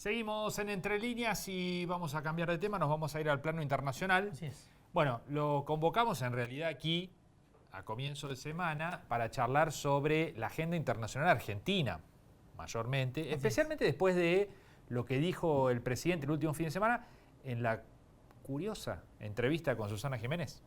Seguimos en Entre Líneas y vamos a cambiar de tema, nos vamos a ir al plano internacional. Así es. Bueno, lo convocamos en realidad aquí a comienzo de semana para charlar sobre la agenda internacional argentina, mayormente, especialmente después de lo que dijo el presidente el último fin de semana en la curiosa entrevista con Susana Jiménez,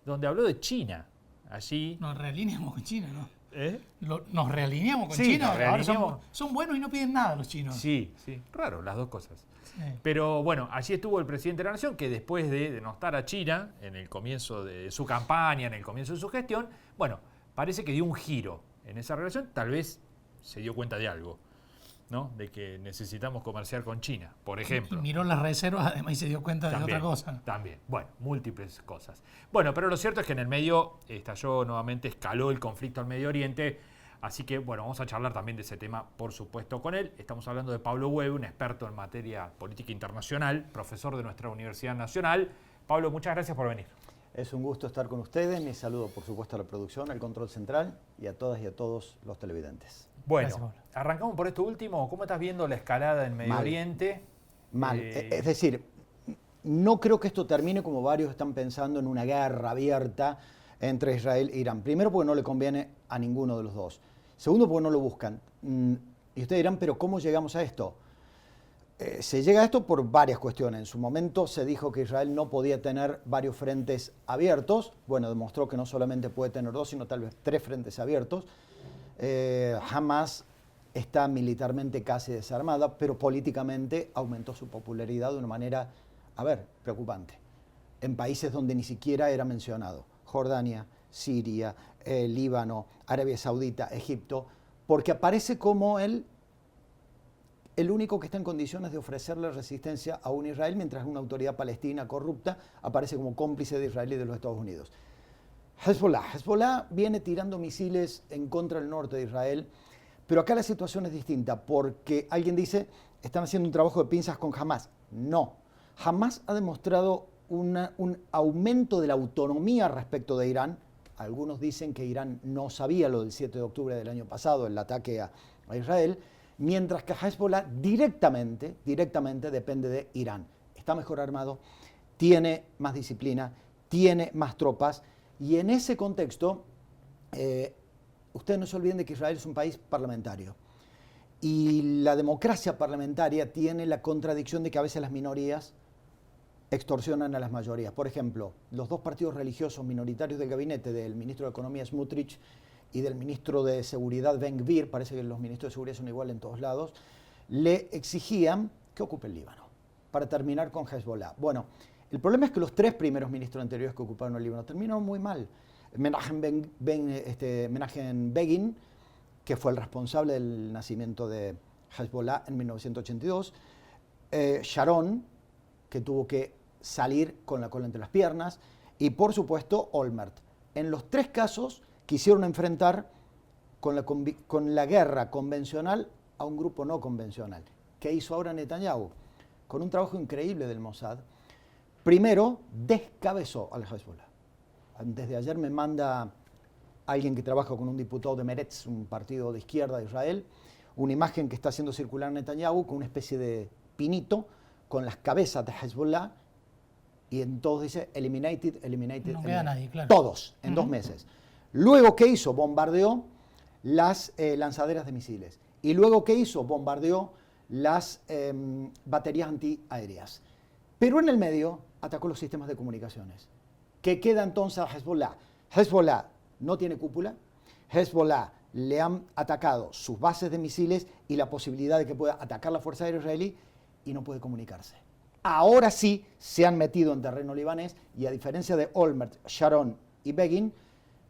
donde habló de China. Allí... Nos realineamos con China, ¿no? ¿Eh? Nos realineamos con Sí, China. nos Ahora realineamos. son buenos y no piden nada los chinos. Sí, sí, raro, las dos cosas. Sí. Pero bueno, allí estuvo el presidente de la Nación, que después de denostar a China en el comienzo de su campaña, en el comienzo de su gestión, bueno, parece que dio un giro en esa relación, tal vez se dio cuenta de algo, ¿no? De que necesitamos comerciar con China, por ejemplo. Y miró las reservas además y se dio cuenta de otra cosa. También, bueno, múltiples cosas. Bueno, pero lo cierto es que en el medio estalló nuevamente, escaló el conflicto al Medio Oriente. Así que, bueno, vamos a charlar también de ese tema, por supuesto, con él. Estamos hablando de Pablo Hueve, un experto en materia política internacional, profesor de nuestra Universidad Nacional. Pablo, muchas gracias por venir. Es un gusto estar con ustedes. Mi saludo, por supuesto, a la producción, al control central y a todas y a todos los televidentes. Bueno, Gracias, Pablo. arrancamos por esto último. ¿Cómo estás viendo la escalada en Medio Mal. Oriente? Mal. Es decir, no creo que esto termine como varios están pensando en una guerra abierta entre Israel e Irán. Primero, porque no le conviene a ninguno de los dos. Segundo, porque no lo buscan. Y ustedes dirán, ¿pero cómo llegamos a esto? Se llega a esto por varias cuestiones. En su momento se dijo que Israel no podía tener varios frentes abiertos. Bueno, demostró que no solamente puede tener dos, sino tal vez tres frentes abiertos. Hamas está militarmente casi desarmada, pero políticamente aumentó su popularidad de una manera, preocupante. En países donde ni siquiera era mencionado. Jordania, Siria, Líbano, Arabia Saudita, Egipto, porque aparece como el único que está en condiciones de ofrecerle resistencia a un Israel, mientras una autoridad palestina corrupta aparece como cómplice de Israel y de los Estados Unidos. Hezbollah viene tirando misiles en contra del norte de Israel, pero acá la situación es distinta, porque alguien dice, están haciendo un trabajo de pinzas con Hamas. No, Hamas ha demostrado un aumento de la autonomía respecto de Irán. Algunos dicen que Irán no sabía lo del 7 de octubre del año pasado, el ataque a Israel, mientras que Hezbollah directamente depende de Irán. Está mejor armado, tiene más disciplina, tiene más tropas, y en ese contexto, ustedes no se olviden de que Israel es un país parlamentario. Y la democracia parlamentaria tiene la contradicción de que a veces las minorías extorsionan a las mayorías. Por ejemplo, los dos partidos religiosos minoritarios del gabinete del ministro de Economía Smotrich y del ministro de Seguridad Ben Gvir, parece que los ministros de Seguridad son iguales en todos lados, le exigían que ocupe el Líbano para terminar con Hezbollah. Bueno, el problema es que los tres primeros ministros anteriores que ocuparon el Líbano terminaron muy mal. Menachem Begin, que fue el responsable del nacimiento de Hezbollah en 1982, Sharon, que tuvo que salir con la cola entre las piernas, y por supuesto Olmert. En los tres casos quisieron enfrentar con la guerra convencional a un grupo no convencional. ¿Qué hizo ahora Netanyahu? Con un trabajo increíble del Mossad, primero descabezó al Hezbollah. Desde ayer me manda alguien que trabaja con un diputado de Meretz, un partido de izquierda de Israel, una imagen que está haciendo circular Netanyahu con una especie de pinito con las cabezas de Hezbollah, y entonces dice eliminated. No queda nadie, claro. Todos, en 2 meses. Luego, ¿qué hizo? Bombardeó las lanzaderas de misiles. Y luego, ¿qué hizo? Bombardeó las baterías antiaéreas. Pero en el medio atacó los sistemas de comunicaciones. ¿Qué queda entonces a Hezbollah? Hezbollah no tiene cúpula. Hezbollah le han atacado sus bases de misiles y la posibilidad de que pueda atacar la Fuerza Aérea Israelí, y no puede comunicarse. Ahora sí se han metido en terreno libanés, y a diferencia de Olmert, Sharon y Begin,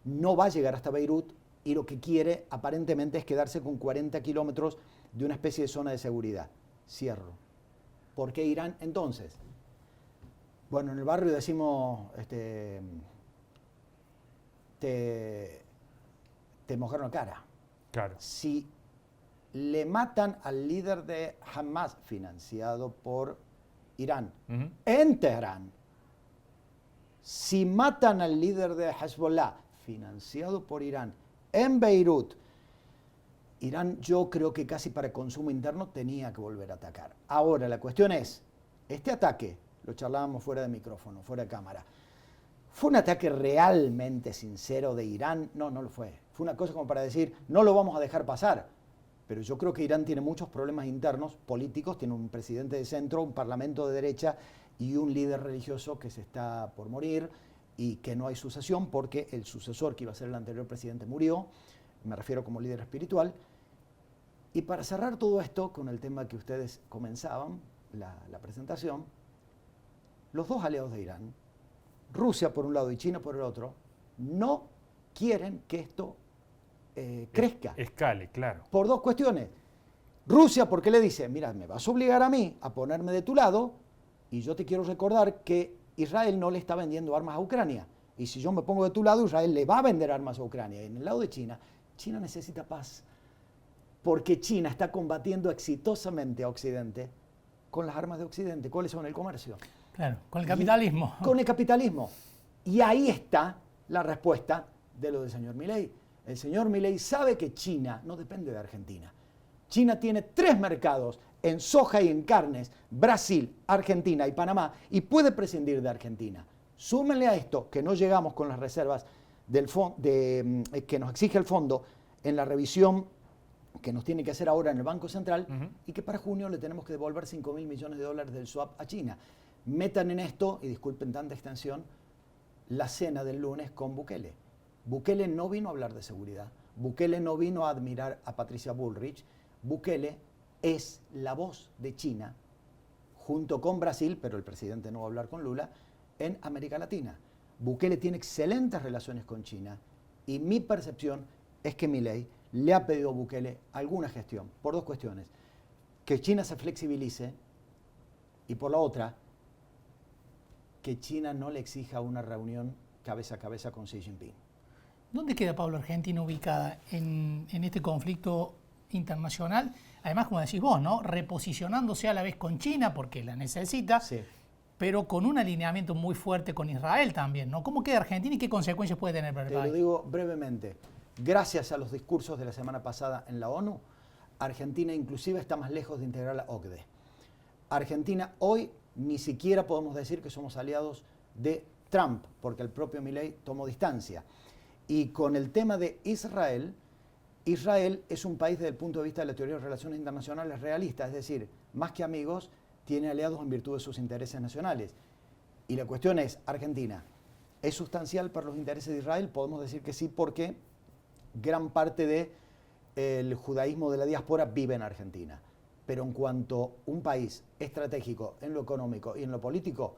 no va a llegar hasta Beirut, y lo que quiere aparentemente es quedarse con 40 kilómetros de una especie de zona de seguridad. Cierro. ¿Por qué Irán entonces? Bueno, en el barrio decimos, te mojaron la cara. Claro. Si le matan al líder de Hamas, financiado por Irán, en Teherán, si matan al líder de Hezbollah, financiado por Irán, en Beirut, Irán, yo creo que casi para consumo interno tenía que volver a atacar. Ahora, la cuestión es, este ataque, lo charlábamos fuera de micrófono, fuera de cámara, ¿fue un ataque realmente sincero de Irán? No, no lo fue. Fue una cosa como para decir, no lo vamos a dejar pasar. Pero yo creo que Irán tiene muchos problemas internos, políticos, tiene un presidente de centro, un parlamento de derecha y un líder religioso que se está por morir y que no hay sucesión porque el sucesor que iba a ser el anterior presidente murió, me refiero como líder espiritual. Y para cerrar todo esto con el tema que ustedes comenzaban, la presentación, los dos aliados de Irán, Rusia por un lado y China por el otro, no quieren que esto crezca. Escale, claro. Por dos cuestiones. Rusia porque le dice, mira, me vas a obligar a mí a ponerme de tu lado y yo te quiero recordar que Israel no le está vendiendo armas a Ucrania. Y si yo me pongo de tu lado, Israel le va a vender armas a Ucrania. Y en el lado de China, China necesita paz. Porque China está combatiendo exitosamente a Occidente con las armas de Occidente. ¿Cuáles son? El comercio. Claro, con el capitalismo. Con el capitalismo. Y ahí está la respuesta de lo del señor Milei. El señor Milei sabe que China no depende de Argentina. China tiene 3 mercados en soja y en carnes, Brasil, Argentina y Panamá, y puede prescindir de Argentina. Súmenle a esto que no llegamos con las reservas que nos exige el fondo en la revisión que nos tiene que hacer ahora en el Banco Central y que para junio le tenemos que devolver $5.000 millones del swap a China. Metan en esto, y disculpen tanta extensión, la cena del lunes con Bukele. Bukele no vino a hablar de seguridad. Bukele no vino a admirar a Patricia Bullrich. Bukele es la voz de China, junto con Brasil, pero el presidente no va a hablar con Lula, en América Latina. Bukele tiene excelentes relaciones con China y mi percepción es que Milei le ha pedido a Bukele alguna gestión, por 2 cuestiones. Que China se flexibilice y por la otra, que China no le exija una reunión cabeza a cabeza con Xi Jinping. ¿Dónde queda, Pablo, Argentina ubicada en este conflicto internacional? Además, como decís vos, ¿no? Reposicionándose a la vez con China, porque la necesita, Sí. pero con un alineamiento muy fuerte con Israel también, ¿no? ¿Cómo queda Argentina y qué consecuencias puede tener para el Te lo país? digo brevemente. Gracias a los discursos de la semana pasada en la ONU, Argentina inclusive está más lejos de integrar la OCDE. Argentina hoy ni siquiera podemos decir que somos aliados de Trump, porque el propio Milei tomó distancia. Y con el tema de Israel, Israel es un país desde el punto de vista de la teoría de relaciones internacionales realista, es decir, más que amigos, tiene aliados en virtud de sus intereses nacionales. Y la cuestión es, Argentina, ¿es sustancial para los intereses de Israel? Podemos decir que sí, porque gran parte del judaísmo de la diáspora vive en Argentina. Pero en cuanto a un país estratégico en lo económico y en lo político,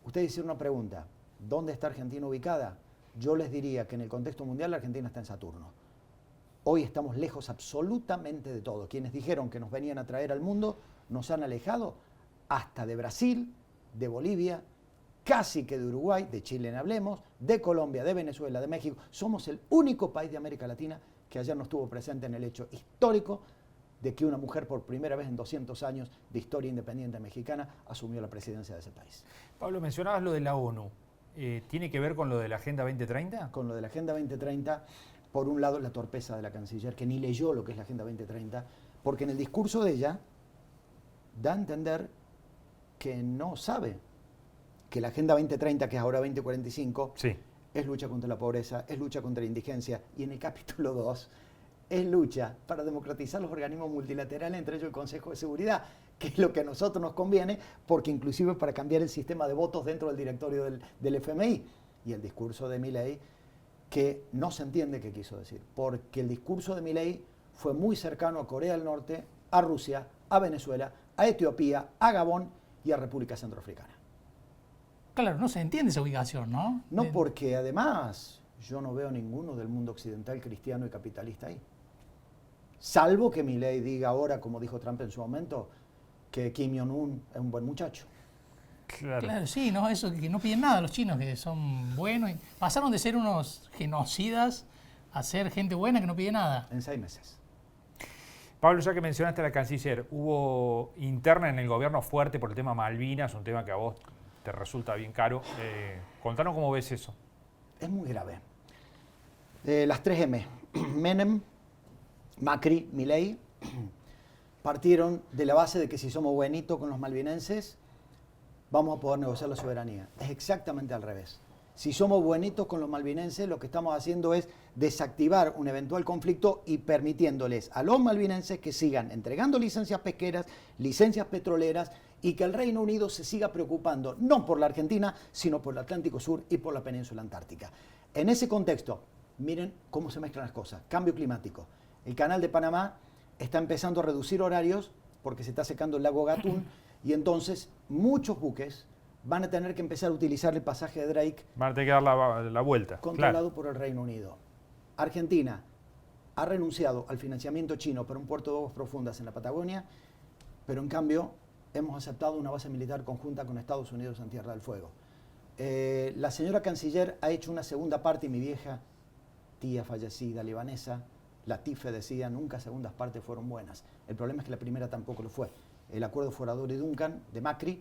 ustedes hicieron una pregunta, ¿dónde está Argentina ubicada? Yo les diría que en el contexto mundial la Argentina está en Saturno. Hoy estamos lejos absolutamente de todo. Quienes dijeron que nos venían a traer al mundo nos han alejado hasta de Brasil, de Bolivia, casi que de Uruguay, de Chile no hablemos, de Colombia, de Venezuela, de México. Somos el único país de América Latina que ayer no estuvo presente en el hecho histórico de que una mujer por primera vez en 200 años de historia independiente mexicana asumió la presidencia de ese país. Pablo, mencionabas lo de la ONU. ¿Tiene que ver con lo de la Agenda 2030? Con lo de la Agenda 2030, por un lado la torpeza de la canciller, que ni leyó lo que es la Agenda 2030, porque en el discurso de ella da a entender que no sabe que la Agenda 2030, que es ahora 2045, Sí. es lucha contra la pobreza, es lucha contra la indigencia, y en el capítulo 2 es lucha para democratizar los organismos multilaterales, entre ellos el Consejo de Seguridad, que es lo que a nosotros nos conviene, porque inclusive para cambiar el sistema de votos dentro del directorio del FMI. Y el discurso de Milei, que no se entiende qué quiso decir, porque el discurso de Milei fue muy cercano a Corea del Norte, a Rusia, a Venezuela, a Etiopía, a Gabón y a República Centroafricana. Claro, no se entiende esa ubicación, ¿no? No, porque además yo no veo ninguno del mundo occidental cristiano y capitalista ahí. Salvo que Milei diga ahora, como dijo Trump en su momento, que Kim Jong-un es un buen muchacho. Claro, sí, no, eso que no piden nada los chinos, que son buenos. Pasaron de ser unos genocidas a ser gente buena que no pide nada. En 6 meses. Pablo, ya que mencionaste a la canciller, hubo interna en el gobierno fuerte por el tema Malvinas, un tema que a vos te resulta bien caro. Contanos cómo ves eso. Es muy grave. Las 3 M. Menem, Macri, Milei, partieron de la base de que si somos buenitos con los malvinenses, vamos a poder negociar la soberanía. Es exactamente al revés. Si somos buenitos con los malvinenses, lo que estamos haciendo es desactivar un eventual conflicto y permitiéndoles a los malvinenses que sigan entregando licencias pesqueras, licencias petroleras y que el Reino Unido se siga preocupando no por la Argentina, sino por el Atlántico Sur y por la península antártica. En ese contexto, miren cómo se mezclan las cosas. Cambio climático. El Canal de Panamá está empezando a reducir horarios porque se está secando el lago Gatún y entonces muchos buques van a tener que empezar a utilizar el pasaje de Drake. Van a tener que dar la vuelta. Controlado por el Reino Unido. Argentina ha renunciado al financiamiento chino para un puerto de aguas profundas en la Patagonia, pero en cambio hemos aceptado una base militar conjunta con Estados Unidos en Tierra del Fuego. La señora canciller ha hecho una segunda parte y mi vieja tía fallecida libanesa, Latife, decía, nunca segundas partes fueron buenas. El problema es que la primera tampoco lo fue. El acuerdo Forador y Duncan de Macri,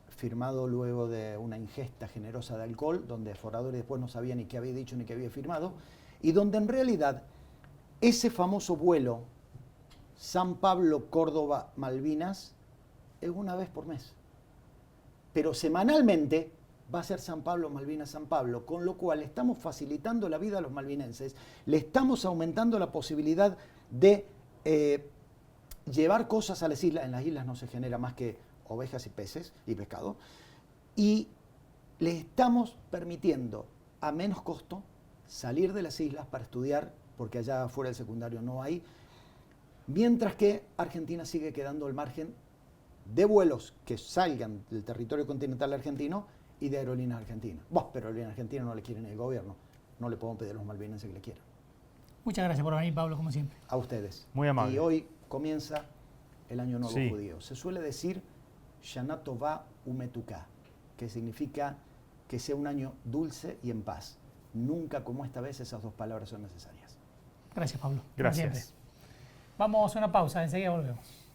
firmado luego de una ingesta generosa de alcohol, donde Forador después no sabía ni qué había dicho ni qué había firmado, y donde en realidad ese famoso vuelo San Pablo-Córdoba-Malvinas es una vez por mes. Pero semanalmente va a ser San Pablo, Malvinas, San Pablo, con lo cual estamos facilitando la vida a los malvinenses, le estamos aumentando la posibilidad de llevar cosas a las islas. En las islas no se genera más que ovejas y peces y pescado, y les estamos permitiendo a menos costo salir de las islas para estudiar, porque allá fuera del secundario no hay, mientras que Argentina sigue quedando al margen de vuelos que salgan del territorio continental argentino y de aerolíneas argentinas. Pero aerolíneas argentinas no le quieren el gobierno, no le podemos pedir a los malvinenses que le quieran. Muchas gracias por venir, Pablo, como siempre. A ustedes. Muy amable. Y hoy comienza el Año Nuevo Sí. Judío. Se suele decir Shana Tová Umetuká, que significa que sea un año dulce y en paz. Nunca como esta vez esas dos palabras son necesarias. Gracias, Pablo. como Gracias. siempre. Vamos a una pausa, enseguida volvemos.